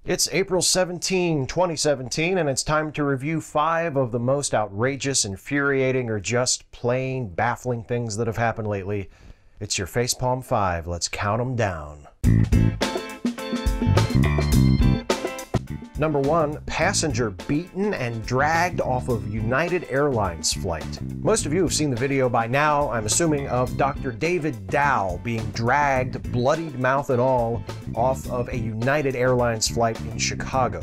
It's April 17, 2017, and it's time to review 5 of the most outrageous, infuriating, or just plain baffling things that have happened lately. It's your Facepalm 5. Let's count them down. Number 1, passenger beaten and dragged off of United Airlines flight. Most of you have seen the video by now, I'm assuming, of Dr. David Dow being dragged, bloodied mouth and all, off of a United Airlines flight in Chicago.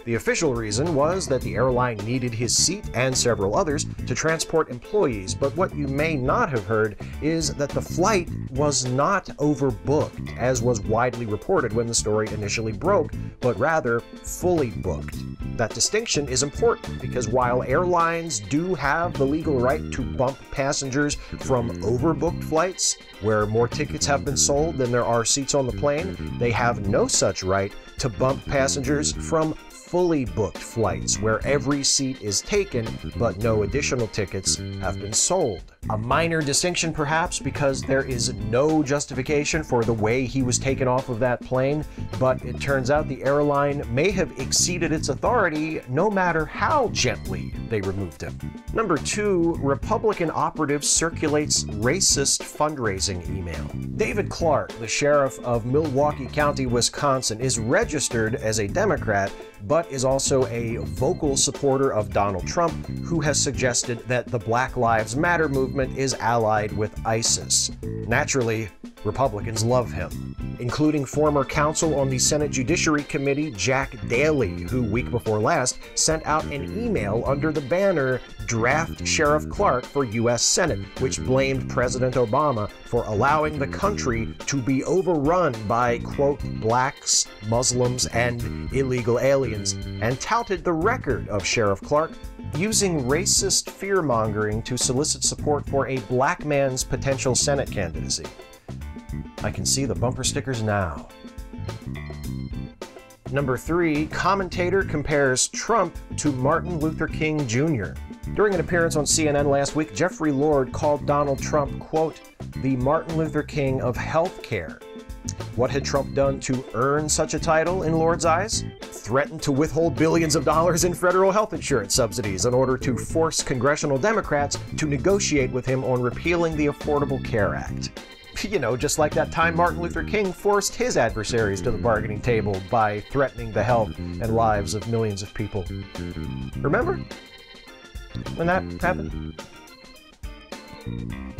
The official reason was that the airline needed his seat and several others to transport employees, but what you may not have heard is that the flight was not overbooked, as was widely reported when the story initially broke, but rather fully booked. That distinction is important because while airlines do have the legal right to bump passengers from overbooked flights, where more tickets have been sold than there are seats on the plane, they have no such right to bump passengers from fully booked flights, where every seat is taken, but no additional tickets have been sold. A minor distinction perhaps, because there is no justification for the way he was taken off of that plane, but it turns out the airline may have exceeded its authority no matter how gently they removed him. Number 2, Republican operatives circulates racist fundraising email. David Clark, the sheriff of Milwaukee County, Wisconsin, is registered as a Democrat, but is also a vocal supporter of Donald Trump, who has suggested that the Black Lives Matter movement is allied with ISIS. Naturally, Republicans love him, including former counsel on the Senate Judiciary Committee, Jack Daly, who week before last sent out an email under the banner "Draft Sheriff Clark for U.S. Senate," which blamed President Obama for allowing the country to be overrun by, quote, blacks, Muslims, and illegal aliens, and touted the record of Sheriff Clark using racist fear-mongering to solicit support for a black man's potential Senate candidacy. I can see the bumper stickers now. Number 3, Commentator compares Trump to Martin Luther King Jr. During an appearance on CNN last week, Jeffrey Lord called Donald Trump, quote, the Martin Luther King of healthcare. What had Trump done to earn such a title in Lord's eyes? Threatened to withhold billions of dollars in federal health insurance subsidies in order to force congressional Democrats to negotiate with him on repealing the Affordable Care Act. You know, just like that time Martin Luther King forced his adversaries to the bargaining table by threatening the health and lives of millions of people. Remember when that happened?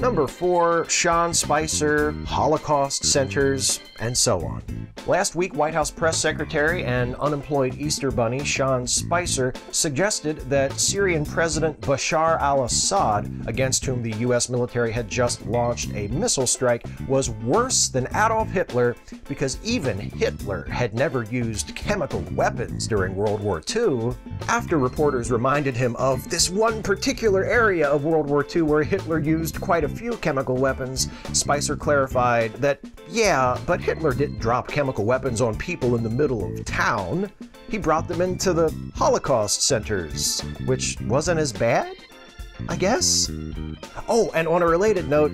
Number 4, Sean Spicer, Holocaust centers, and so on. Last week, White House Press Secretary and unemployed Easter Bunny Sean Spicer suggested that Syrian President Bashar al-Assad, against whom the U.S. military had just launched a missile strike, was worse than Adolf Hitler because even Hitler had never used chemical weapons during World War II. After reporters reminded him of this one particular area of World War II where Hitler used quite a few chemical weapons, Spicer clarified that, yeah, but Hitler didn't drop chemical weapons on people in the middle of town. He brought them into the Holocaust centers, which wasn't as bad, I guess? Oh, and on a related note,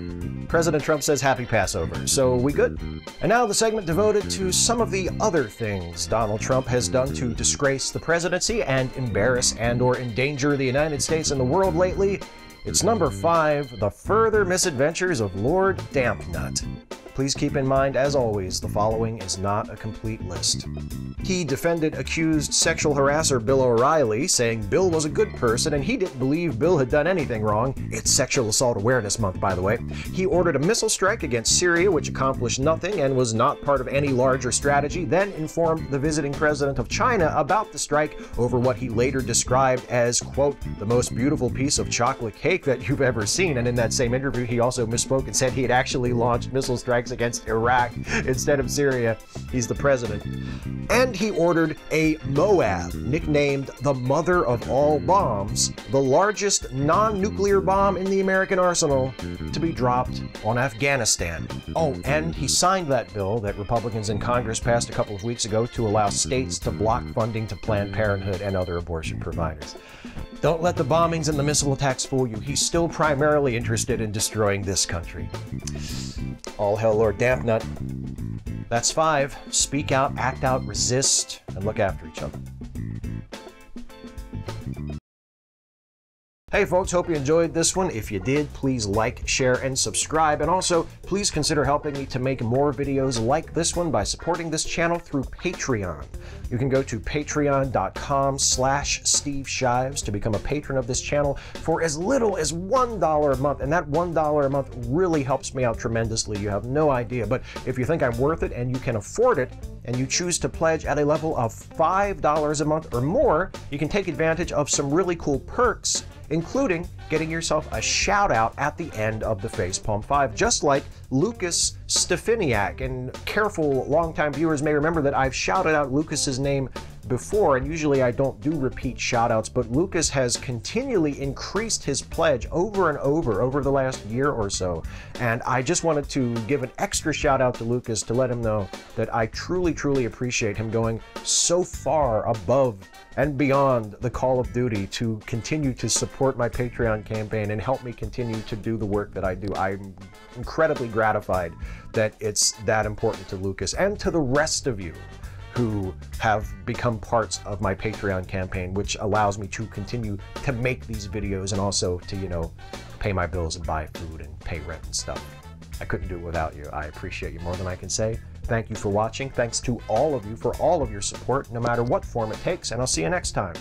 President Trump says happy Passover, so we good? And now the segment devoted to some of the other things Donald Trump has done to disgrace the presidency and embarrass and/or endanger the United States and the world lately. It's number 5, The Further Misadventures of Lord Dampnut. Please keep in mind, as always, the following is not a complete list. He defended accused sexual harasser Bill O'Reilly, saying Bill was a good person and he didn't believe Bill had done anything wrong. It's Sexual Assault Awareness Month, by the way. He ordered a missile strike against Syria, which accomplished nothing and was not part of any larger strategy, then informed the visiting president of China about the strike over what he later described as, quote, the most beautiful piece of chocolate cake that you've ever seen. And in that same interview, he also misspoke and said he had actually launched missile strikes against Iraq instead of Syria. He's the president. And he ordered a MOAB, nicknamed the mother of all bombs, the largest non-nuclear bomb in the American arsenal, to be dropped on Afghanistan. Oh, and he signed that bill that Republicans in Congress passed a couple of weeks ago to allow states to block funding to Planned Parenthood and other abortion providers. Don't let the bombings and the missile attacks fool you. He's still primarily interested in destroying this country. All hell, Lord Dampnut. That's 5. Speak out, act out, resist, and look after each other. Hey folks, hope you enjoyed this one. If you did, please like, share, and subscribe. And also, please consider helping me to make more videos like this one by supporting this channel through Patreon. You can go to patreon.com/Steve Shives to become a patron of this channel for as little as $1 a month. And that $1 a month really helps me out tremendously. You have no idea. But if you think I'm worth it and you can afford it, and you choose to pledge at a level of $5 a month or more, you can take advantage of some really cool perks, including getting yourself a shout out at the end of the Facepalm 5, just like Lucas Stefaniak. And careful longtime viewers may remember that I've shouted out Lucas's name before, and usually I don't do repeat shout-outs, but Lucas has continually increased his pledge over and over the last year or so. And I just wanted to give an extra shout-out to Lucas to let him know that I truly appreciate him going so far above and beyond the call of duty to continue to support my Patreon campaign and help me continue to do the work that I do. I'm incredibly gratified that it's that important to Lucas and to the rest of you who have become parts of my Patreon campaign, which allows me to continue to make these videos and also to, you know, pay my bills and buy food and pay rent and stuff. I couldn't do it without you. I appreciate you more than I can say. Thank you for watching. Thanks to all of you for all of your support, no matter what form it takes, and I'll see you next time.